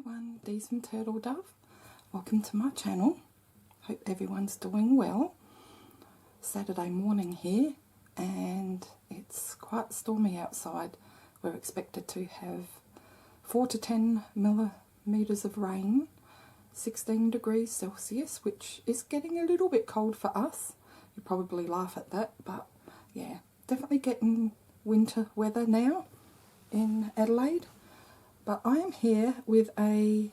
everyone, Deez from Turtle Dove. Welcome to my channel. Hope everyone's doing well. Saturday morning here and it's quite stormy outside. We're expected to have 4 to 10 millimeters of rain, 16 degrees Celsius, which is getting a little bit cold for us. You probably laugh at that, but yeah, definitely getting winter weather now in Adelaide. But I am here with a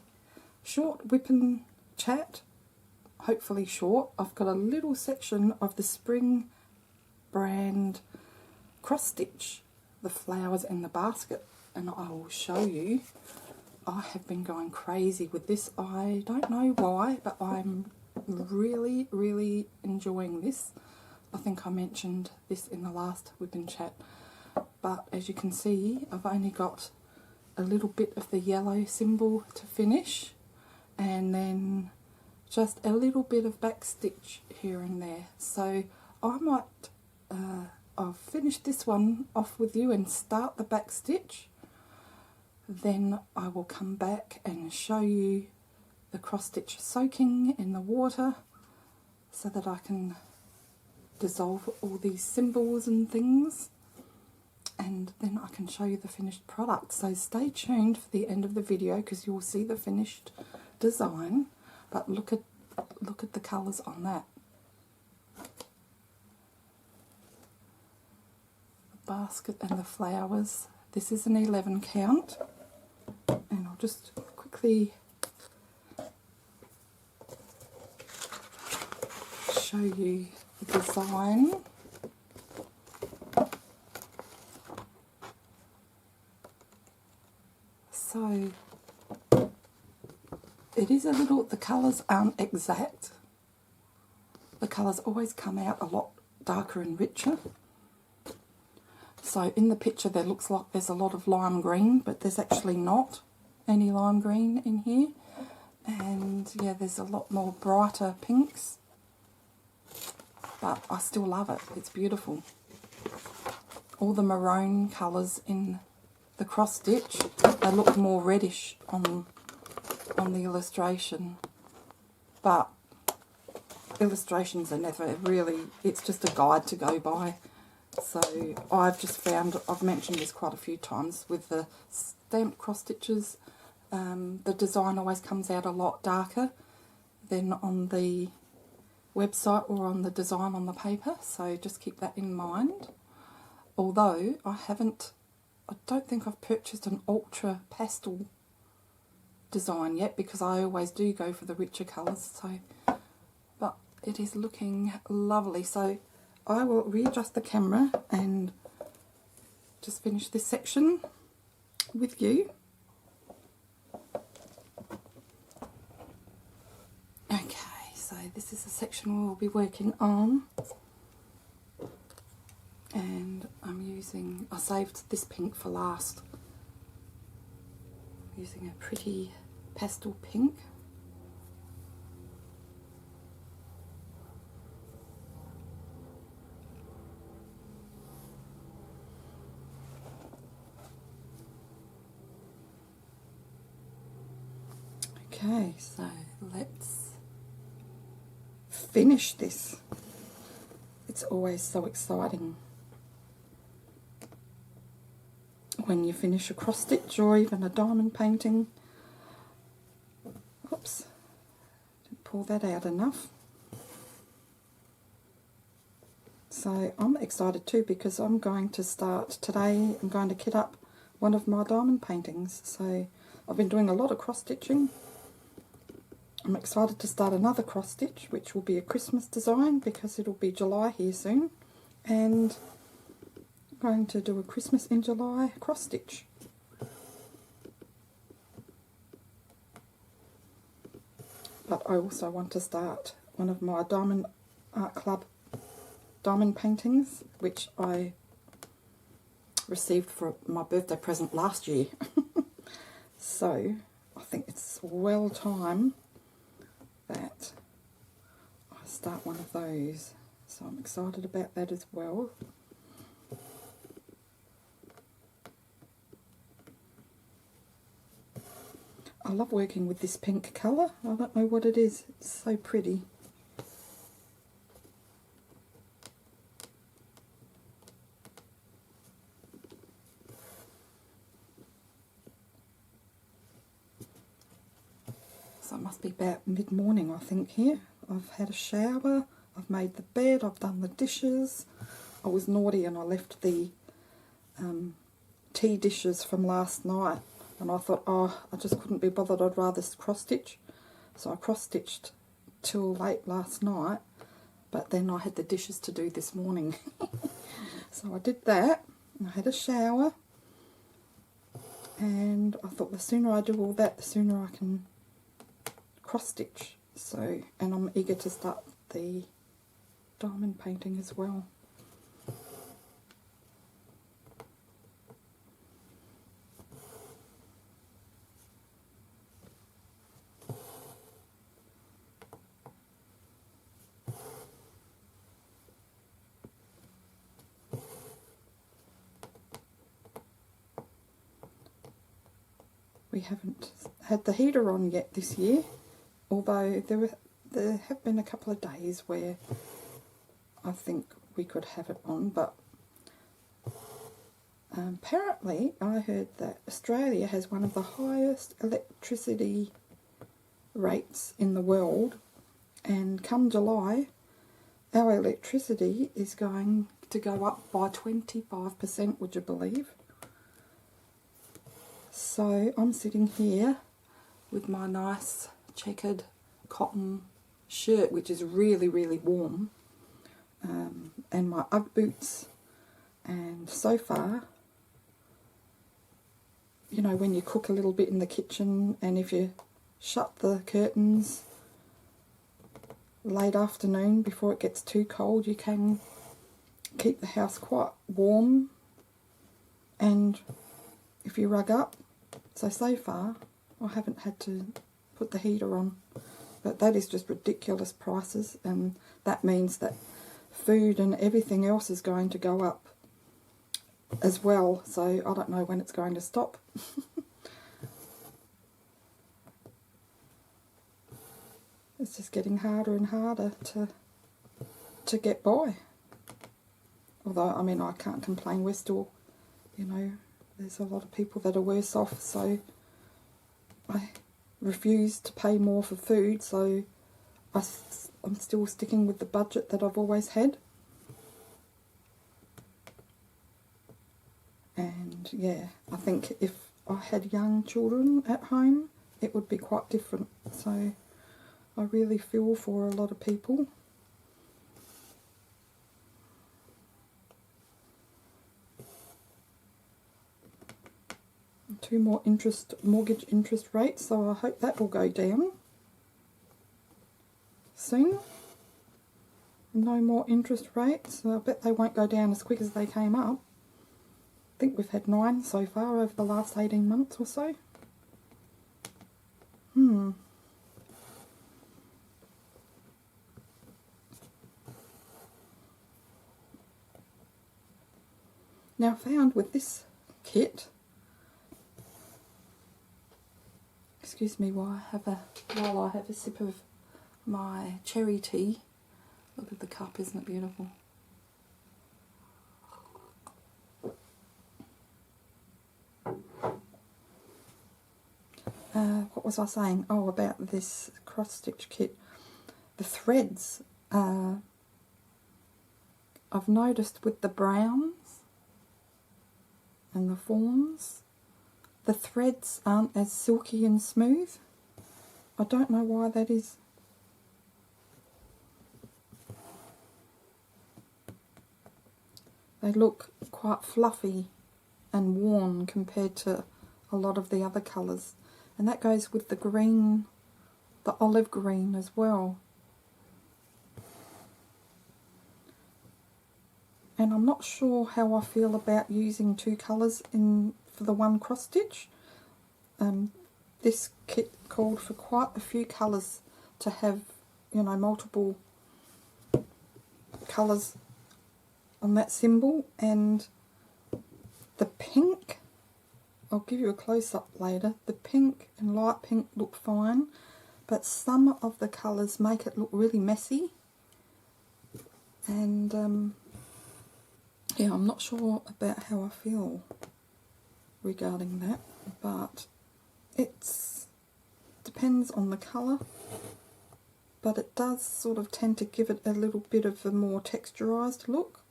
short whip and chat, hopefully short. I've got a little section of the Spring brand cross stitch, the flowers in the basket, and I will show you. I have been going crazy with this. I don't know why, but I'm really enjoying this. I think I mentioned this in the last whip and chat, but as you can see, I've only got a little bit of the yellow symbol to finish, and then just a little bit of back stitch here and there. So I might I'll finish this one off with you and start the back stitch, then I will come back and show you the cross stitch soaking in the water so that I can dissolve all these symbols and things, and then I can show you the finished product. So stay tuned for the end of the video because you'll see the finished design. But look at the colours on that. The basket and the flowers. This is an 11 count, and I'll just quickly show you the design. So it is a little, the colours aren't exact. The colours always come out a lot darker and richer. So in the picture there looks like there's a lot of lime green, but there's actually not any lime green in here. And yeah, there's a lot more brighter pinks, but I still love it. It's beautiful. All the maroon colours in the cross stitch, they look more reddish on the illustration, but illustrations are never really, it's just a guide to go by. So I've just found, I've mentioned this quite a few times with the stamped cross stitches, the design always comes out a lot darker than on the website or on the design on the paper, so just keep that in mind. Although I don't think I've purchased an ultra pastel design yet, because I always do go for the richer colours. So, but it is looking lovely. So I will readjust the camera and just finish this section with you. Okay, so this is the section we'll be working on. And I saved this pink for last. I'm using a pretty pastel pink. Okay, so let's finish this. It's always so exciting when you finish a cross stitch or even a diamond painting. Oops, didn't pull that out enough. So I'm excited too, because I'm going to start today, I'm going to kit up one of my diamond paintings. So I've been doing a lot of cross stitching. I'm excited to start another cross stitch, which will be a Christmas design because it'll be July here soon, and I'm going to do a Christmas in July cross stitch. But I also want to start one of my Diamond Art Club diamond paintings, which I received for my birthday present last year. So I think it's well time that I start one of those. So I'm excited about that as well. I love working with this pink colour. I don't know what it is. It's so pretty. So it must be about mid-morning, I think, here. I've had a shower, I've made the bed, I've done the dishes. I was naughty and I left the tea dishes from last night, and I thought, oh, I just couldn't be bothered, I'd rather cross-stitch. So I cross-stitched till late last night, but then I had the dishes to do this morning. So I did that, I had a shower, and I thought the sooner I do all that, the sooner I can cross-stitch. So, and I'm eager to start the diamond painting as well. We haven't had the heater on yet this year, although there have been a couple of days where I think we could have it on, but apparently I heard that Australia has one of the highest electricity rates in the world, and come July our electricity is going to go up by 25%, would you believe? So I'm sitting here with my nice checkered cotton shirt, which is really, really warm, and my Ugg boots, and so far, you know, when you cook a little bit in the kitchen and if you shut the curtains late afternoon before it gets too cold, you can keep the house quite warm, and if you rug up. So far I haven't had to put the heater on, but that is just ridiculous prices, and that means that food and everything else is going to go up as well, so I don't know when it's going to stop. It's just getting harder and harder to get by. Although, I mean, I can't complain, we're still, you know, there's a lot of people that are worse off, so I refuse to pay more for food, so I'm still sticking with the budget that I've always had. And yeah, I think if I had young children at home, it would be quite different. So I really feel for a lot of people. Two more mortgage interest rates, so I hope that will go down soon. No more interest rates. I bet they won't go down as quick as they came up. I think we've had 9 so far over the last 18 months or so. Now I found with this kit, excuse me while I have a sip of my cherry tea. Look at the cup, isn't it beautiful? What was I saying? Oh, about this cross-stitch kit. The threads, I've noticed with the browns and the fawns, the threads aren't as silky and smooth. I don't know why that is. They look quite fluffy and worn compared to a lot of the other colours. And that goes with the green, the olive green as well. And I'm not sure how I feel about using 2 colours for the one cross stitch. This kit called for quite a few colours to have, you know, multiple colours on that symbol, and the pink I'll give you a close-up later. The pink and light pink look fine, but some of the colours make it look really messy. And yeah, I'm not sure about how I feel regarding that, but it's depends on the colour. But it does sort of tend to give it a little bit of a more texturised look.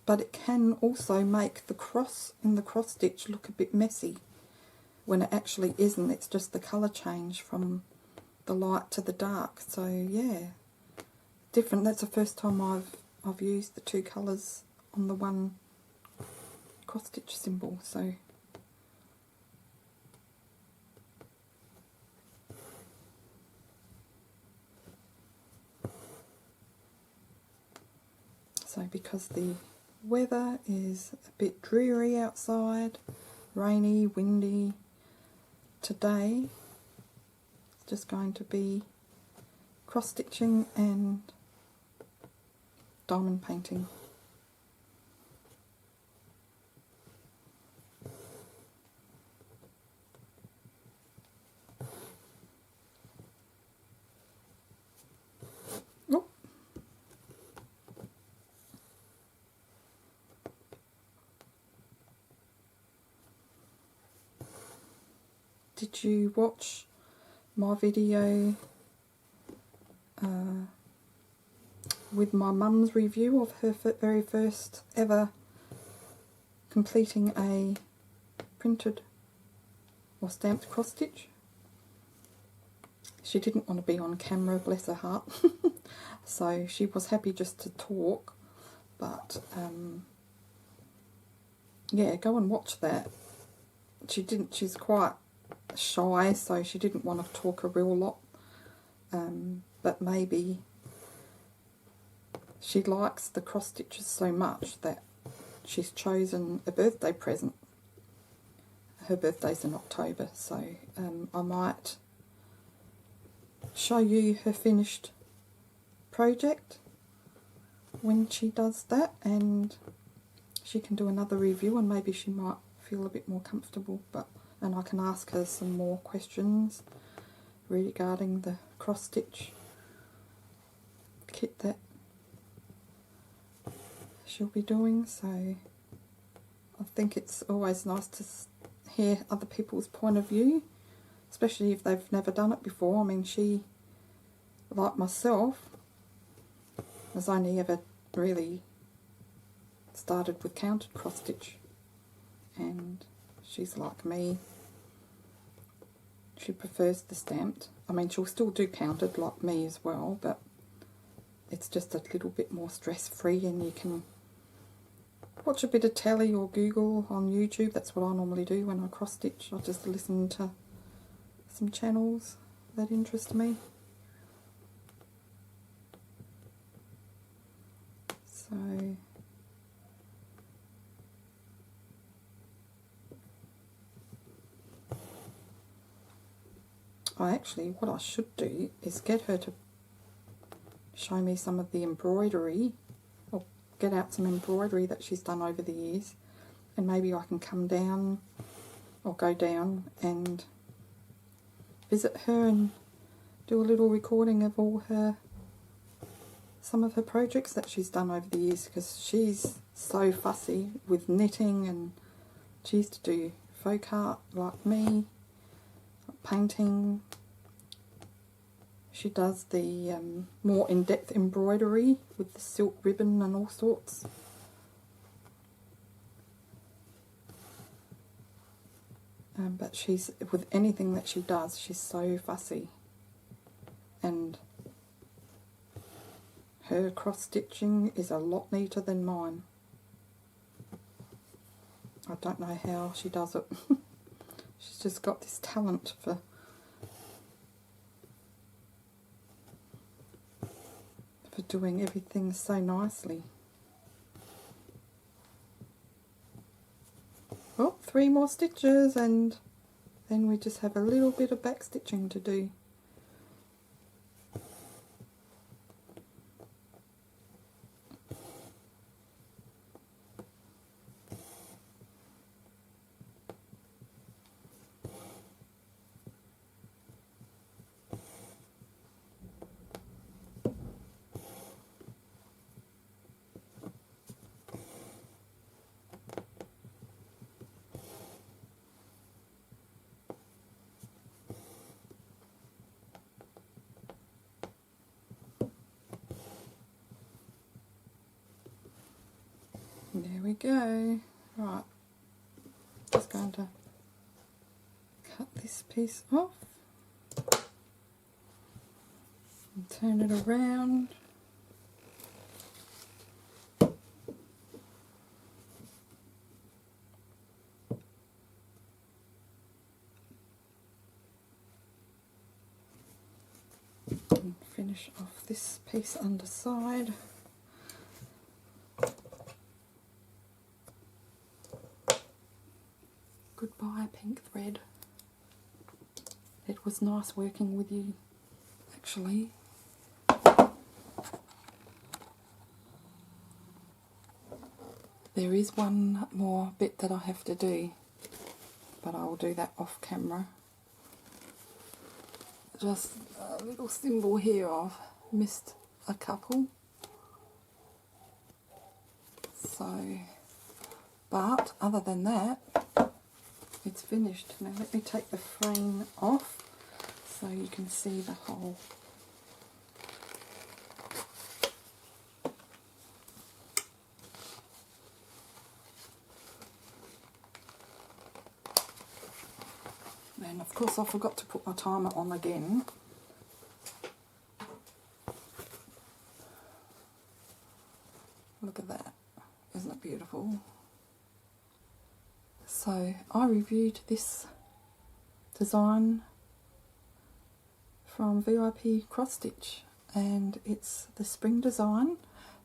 But it can also make the cross in the cross stitch look a bit messy when it actually isn't. It's just the colour change from the light to the dark. So yeah, different. That's the first time I've used the two colours on the one cross stitch symbol. So because the weather is a bit dreary outside, rainy, windy, today it's just going to be cross stitching and diamond painting. Oh. Did you watch my video with my mum's review of her very first ever completing a printed or stamped cross stitch? She didn't want to be on camera, bless her heart, so she was happy just to talk, but yeah, go and watch that. She's quite shy, so she didn't want to talk a real lot, but maybe she likes the cross stitches so much that she's chosen a birthday present. Her birthday's in October, so I might show you her finished project when she does that, and she can do another review, and maybe she might feel a bit more comfortable, and I can ask her some more questions regarding the cross stitch kit that she'll be doing. So I think it's always nice to hear other people's point of view, especially if they've never done it before. I mean, she, like myself, has only ever really started with counted cross stitch, and she's like me, she prefers the stamped. I mean, she'll still do counted like me as well, but it's just a little bit more stress-free, and you can watch a bit of telly or Google on YouTube. That's what I normally do when I cross stitch. I just listen to some channels that interest me. So what I should do is get her to show me some of the embroidery, or get out some embroidery that she's done over the years, and maybe I can come down or go down and visit her and do a little recording of some of her projects that she's done over the years, because she's so fussy with knitting, and she used to do folk art like me, painting. She does the more in-depth embroidery with the silk ribbon and all sorts. But with anything that she does, she's so fussy. And her cross-stitching is a lot neater than mine. I don't know how she does it. She's just got this talent for doing everything so nicely. Well, 3 more stitches, and then we just have a little bit of back stitching to do. we go. Right, just going to cut this piece off and turn it around. And finish off this piece underside. Goodbye, pink thread. It was nice working with you, actually. There is one more bit that I have to do, but I will do that off camera. Just a little symbol here, I've missed a couple. So, but other than that, it's finished. Now let me take the frame off so you can see the hole. And of course I forgot to put my timer on again. Look at that. Isn't it beautiful? So I reviewed this design from Vipcrossstitch and it's the spring design.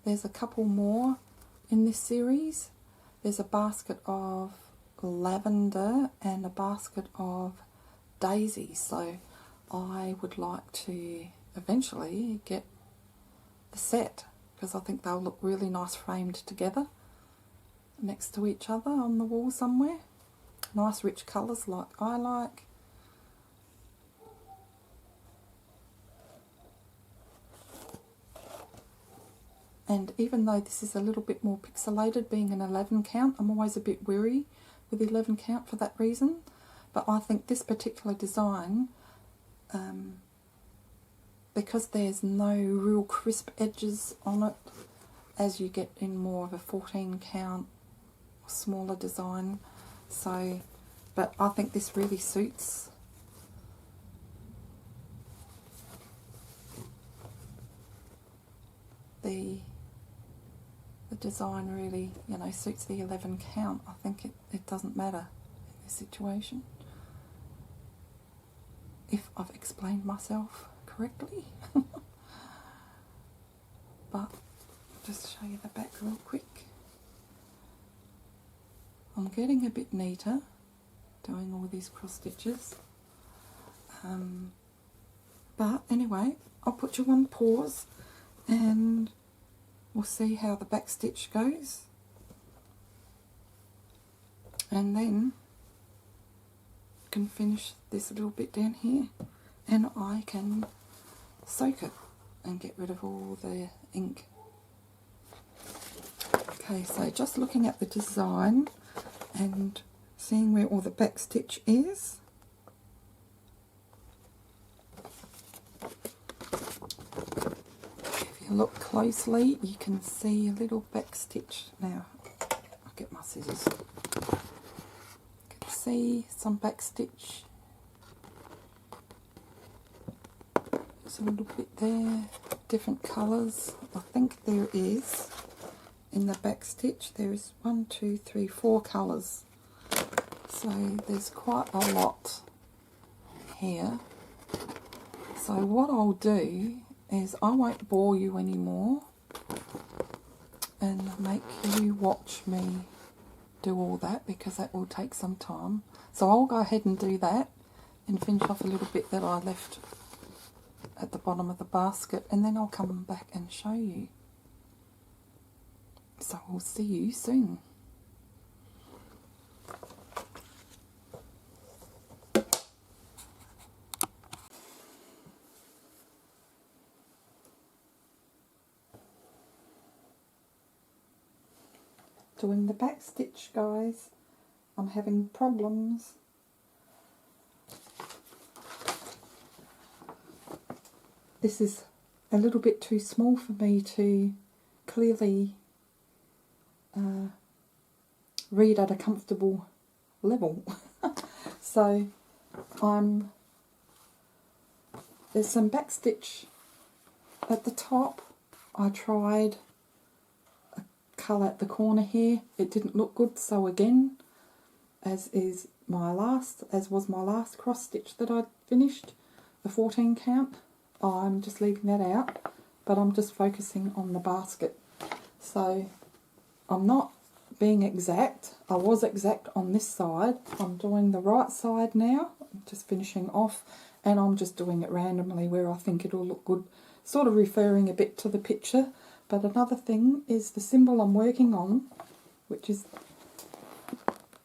There's a couple more in this series. There's a basket of lavender and a basket of daisies. So I would like to eventually get the set because I think they'll look really nice framed together next to each other on the wall somewhere. Nice rich colours like I like. And even though this is a little bit more pixelated, being an 11 count, I'm always a bit weary with 11 count for that reason. But I think this particular design, because there's no real crisp edges on it, as you get in more of a 14 count or smaller design. So, but I think this really suits the design, really, you know, suits the 11 count. I think it doesn't matter in this situation. If I've explained myself correctly. But just show you the back real quick. I'm getting a bit neater doing all these cross stitches. But anyway, I'll put you on pause and we'll see how the back stitch goes. And then can finish this little bit down here and I can soak it and get rid of all the ink. Okay, so just looking at the design and seeing where all the back stitch is. If you look closely, you can see a little back stitch. Now, I'll get my scissors. You can see some back stitch. There's a little bit there, different colours. I think there is, in the back stitch, there is 1, 2, 3, 4 colours. So there's quite a lot here. So what I'll do is I won't bore you anymore and make you watch me do all that because that will take some time. So I'll go ahead and do that and finish off a little bit that I left at the bottom of the basket, and then I'll come back and show you. So we'll see you soon. Doing the back stitch, guys. I'm having problems. This is a little bit too small for me to clearly read at a comfortable level. So there's some backstitch at the top. I tried a colour at the corner here. It didn't look good, so again, as was my last cross stitch that I'd finished, the 14 count, I'm just leaving that out, but I'm just focusing on the basket. So I'm not being exact. I was exact on this side. I'm doing the right side now, just finishing off, and I'm just doing it randomly where I think it'll look good, sort of referring a bit to the picture. But another thing is the symbol I'm working on, which is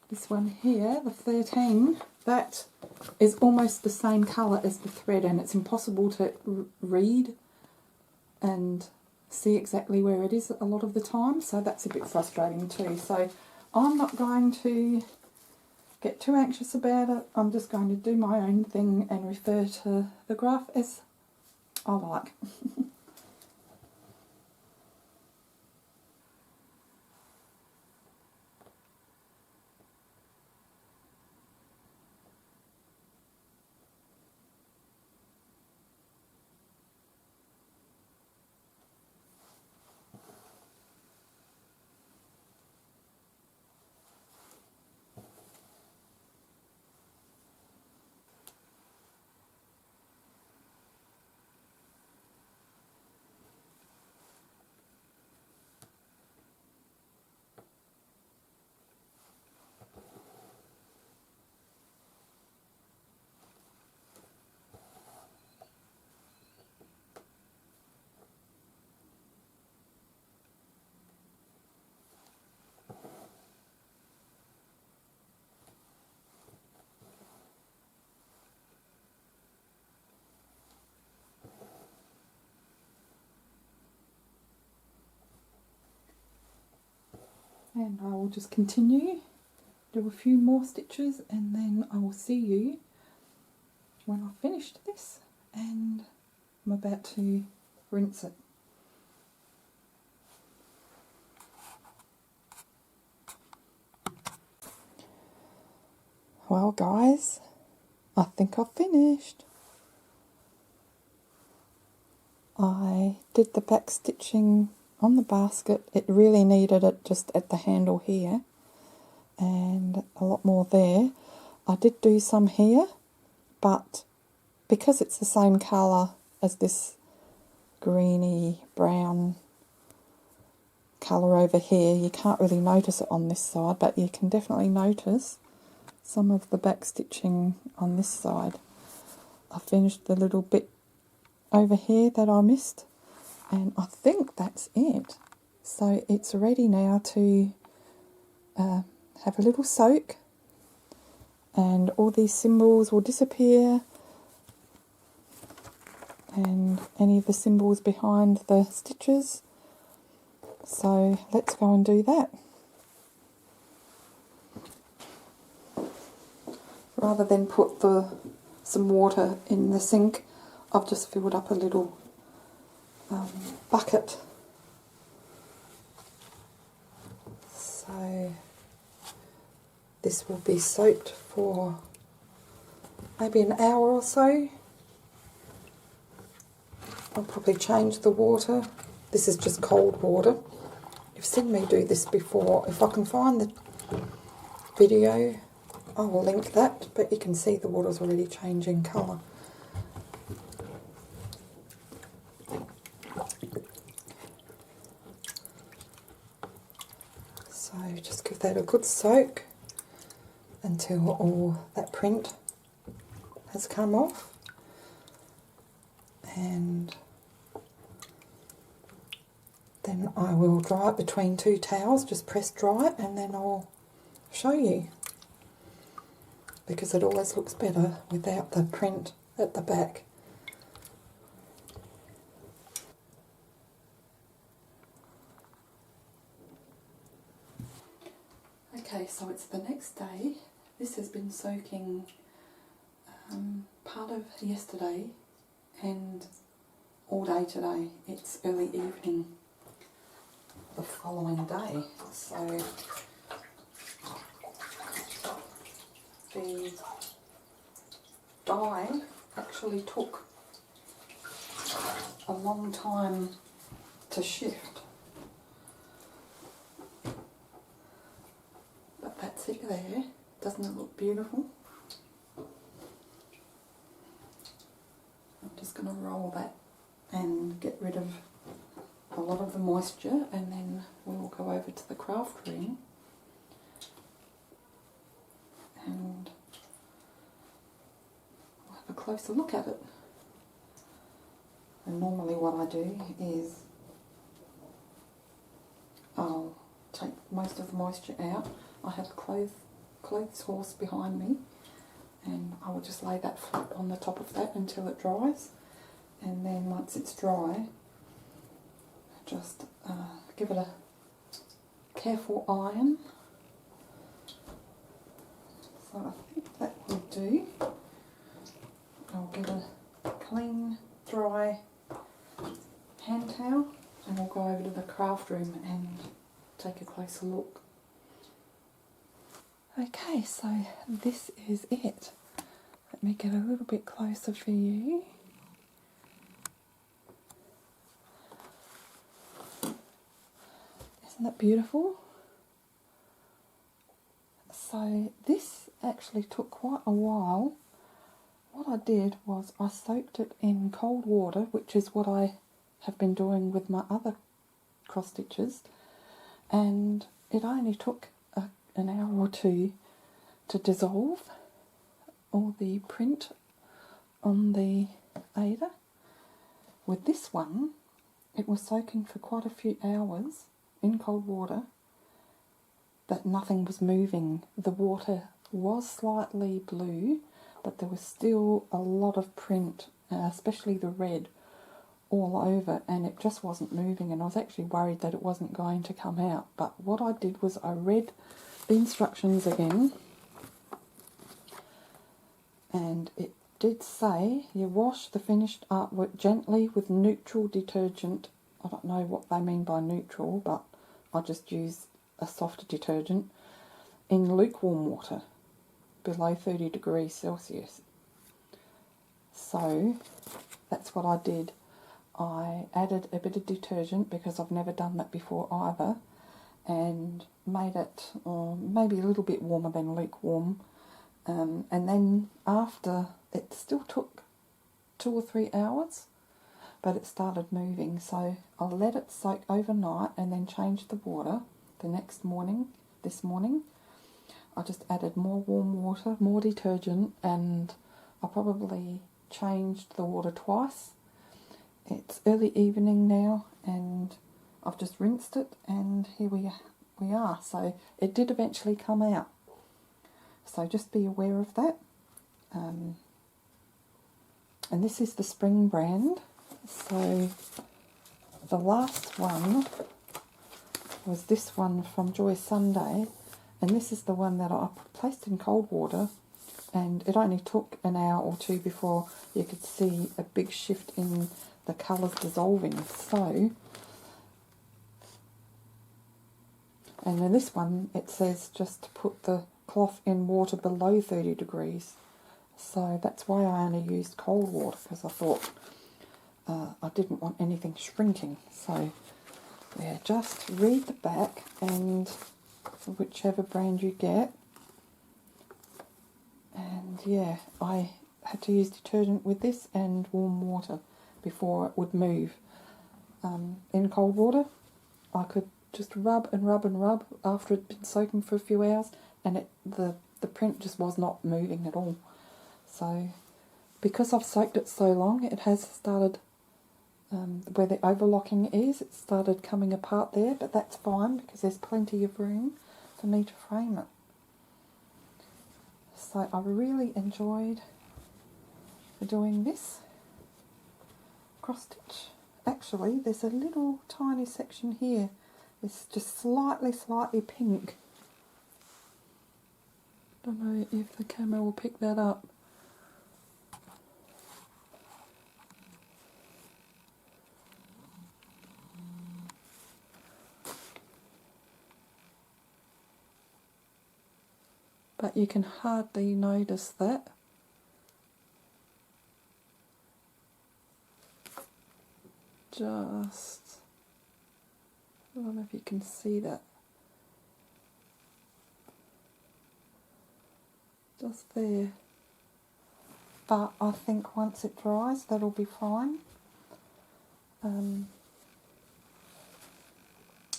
this one here, the 13, that is almost the same colour as the thread, and it's impossible to read and see exactly where it is a lot of the time, so that's a bit frustrating too. So I'm not going to get too anxious about it. I'm just going to do my own thing and refer to the graph as I like. And I will just continue, do a few more stitches, and then I will see you when I've finished this and I'm about to rinse it. Well guys, I think I've finished. I did the back stitching on the basket. It really needed it just at the handle here and a lot more there. I did do some here, but because it's the same colour as this greeny brown colour over here, you can't really notice it on this side, but you can definitely notice some of the back stitching on this side. I finished the little bit over here that I missed, and I think that's it. So it's ready now to have a little soak, and all these symbols will disappear, and any of the symbols behind the stitches. So let's go and do that. Rather than put some water in the sink, I've just filled up a little bucket. So this will be soaked for maybe an hour or so. I'll probably change the water. This is just cold water. You've seen me do this before. If I can find the video, I will link that, but you can see the water's already changing colour. So just give that a good soak until all that print has come off, and then I will dry it between two towels, just press dry it, and then I'll show you, because it always looks better without the print at the back. Okay, so it's the next day. This has been soaking part of yesterday and all day today. It's early evening the following day, so the dye actually took a long time to shift. But that's it there. Doesn't it look beautiful? I'm just going to roll that and get rid of a lot of the moisture, and then we'll go over to the craft room and we'll have a closer look at it. And normally what I do is I'll take most of the moisture out. I have a clothes horse behind me, and I will just lay that flat on the top of that until it dries, and then once it's dry, just give it a careful iron. So I think that will do. I'll get a clean, dry hand towel and we'll go over to the craft room and take a closer look. Okay, so this is it. Let me get a little bit closer for you. Isn't that beautiful? So this actually took quite a while. What I did was I soaked it in cold water, which is what I have been doing with my other cross stitches, and it only took an hour or two to dissolve all the print on the Ada. With this one, it was soaking for quite a few hours in cold water, but nothing was moving. The water was slightly blue, but there was still a lot of print, especially the red, all over, and it just wasn't moving, and I was actually worried that it wasn't going to come out. But what I did was I read the instructions again, and it did say you wash the finished artwork gently with neutral detergent. I don't know what they mean by neutral, but I just use a softer detergent in lukewarm water below 30 degrees Celsius. So that's what I did. I added a bit of detergent because I've never done that before either, and made it maybe a little bit warmer than lukewarm, and then after, it still took 2 or 3 hours, but it started moving, so I let it soak overnight and then changed the water the next morning. This morning I just added more warm water, more detergent, and I probably changed the water twice. It's early evening now and I've just rinsed it, and here we are. So it did eventually come out, so just be aware of that. And this is the spring brand. So the last one was this one from Joy Sunday, and this is the one that I placed in cold water, and it only took an hour or two before you could see a big shift in the colours dissolving. So, and then this one, it says just to put the cloth in water below 30 degrees. So that's why I only used cold water, because I thought I didn't want anything shrinking. So yeah, just read the back, and whichever brand you get. And yeah, I had to use detergent with this and warm water before it would move. In cold water, I could just rub and rub and rub after it'd been soaking for a few hours, and the print just was not moving at all. So because I've soaked it so long, it has started, where the overlocking is, it started coming apart there, but that's fine because there's plenty of room for me to frame it. So I really enjoyed doing this cross stitch. Actually, there's a little tiny section here. It's just slightly pink. Don't know if the camera will pick that up. but you can hardly notice that. Just, I don't know if you can see that. Just there. But I think once it dries, that'll be fine.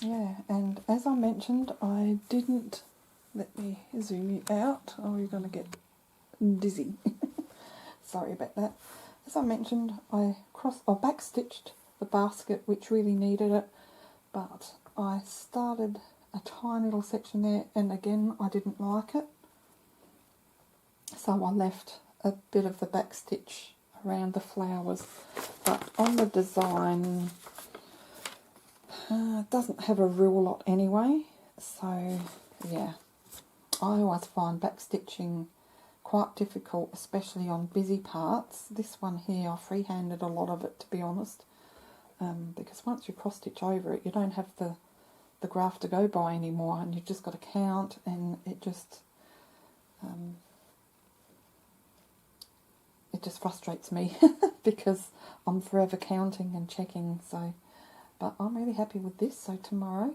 Yeah, and as I mentioned, I didn't, let me zoom you out, or you're going to get dizzy. Sorry about that. As I mentioned, I backstitched the basket, which really needed it, but I started a tiny little section there, and again, I didn't like it. So I left a bit of the backstitch around the flowers, but on the design, it doesn't have a real lot anyway, so yeah. I always find backstitching quite difficult, especially on busy parts. This one here, I freehanded a lot of it, to be honest, because once you cross stitch over it, you don't have the graph to go by anymore, and you've just got to count, and it just frustrates me because I'm forever counting and checking. So, but I'm really happy with this. So tomorrow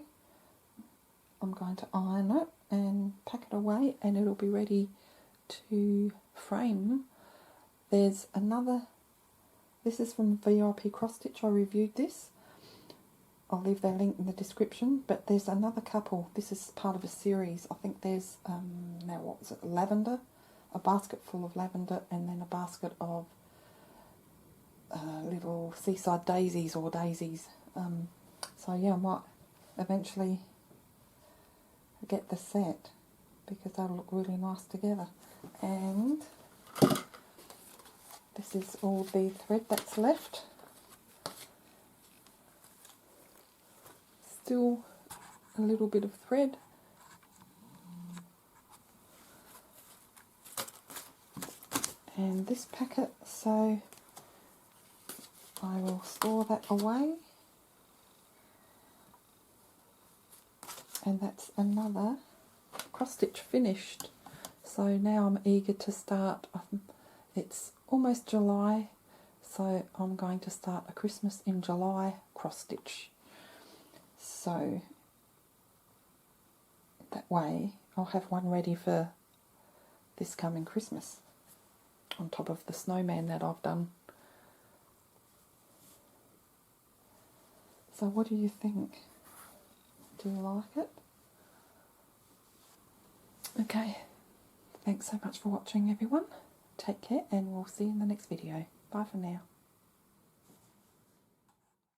I'm going to iron it and pack it away, and it'll be ready to frame. There's another, this is from Vipcrossstitch, I reviewed this. I'll leave their link in the description, but there's another couple. This is part of a series. I think there's, now what was it, lavender? A basket full of lavender, and then a basket of little seaside daisies or daisies. So yeah, I might eventually get the set, because that'll look really nice together. And this is all the thread that's left. Still a little bit of thread. And this packet, so I will store that away. And that's another cross stitch finished. So now I'm eager to start. It's almost July, so I'm going to start a Christmas in July cross stitch. So that way I'll have one ready for this coming Christmas, on top of the snowman that I've done. So what do you think? Do you like it? Okay, thanks so much for watching, everyone. Take care, and we'll see you in the next video. Bye for now.